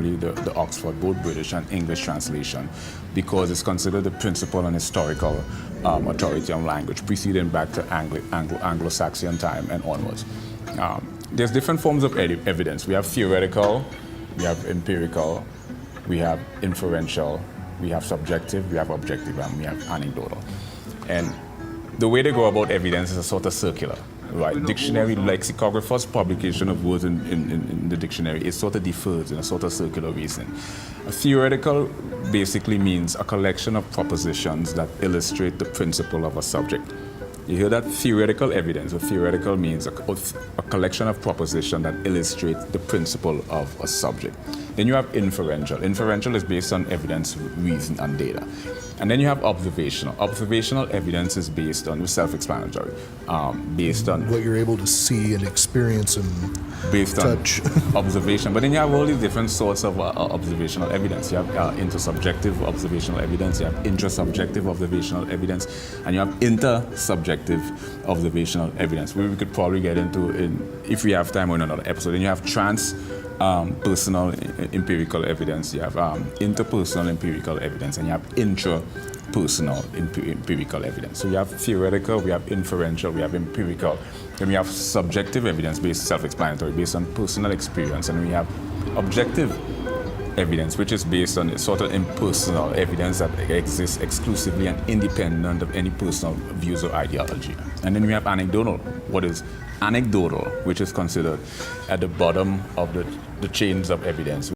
the Oxford, both British and English translation, because it's considered the principal and historical authority on language, preceding back to Anglo-Saxon time and onwards. There's different forms of evidence. We have theoretical, we have empirical, we have inferential, we have subjective, we have objective, and we have anecdotal. And the way they go about evidence is a sort of circular. Right, dictionary, lexicographer's publication of words in the dictionary is sort of differs in a sort of circular reasoning. A theoretical basically means a collection of propositions that illustrate the principle of a subject. You hear that? Theoretical evidence. A theoretical means a collection of propositions that illustrate the principle of a subject. Then you have inferential. Inferential is based on evidence, reason, and data. And then you have observational. Observational evidence is based on self-explanatory, based on what you're able to see and experience and based touch. On observation. But then you have all these different sorts of observational evidence. You have intersubjective observational evidence, you have intrasubjective observational evidence, and you have intersubjective observational evidence. We could probably get into, if we have time, in another episode. Then you have personal empirical evidence, you have interpersonal empirical evidence, and you have intrapersonal empirical evidence. So you have theoretical, we have inferential, we have empirical, then we have subjective evidence based self-explanatory, based on personal experience, and we have objective evidence, which is based on sort of impersonal evidence that exists exclusively and independent of any personal views or ideology. And then we have anecdotal. What is anecdotal, which is considered at the bottom of the chains of evidence.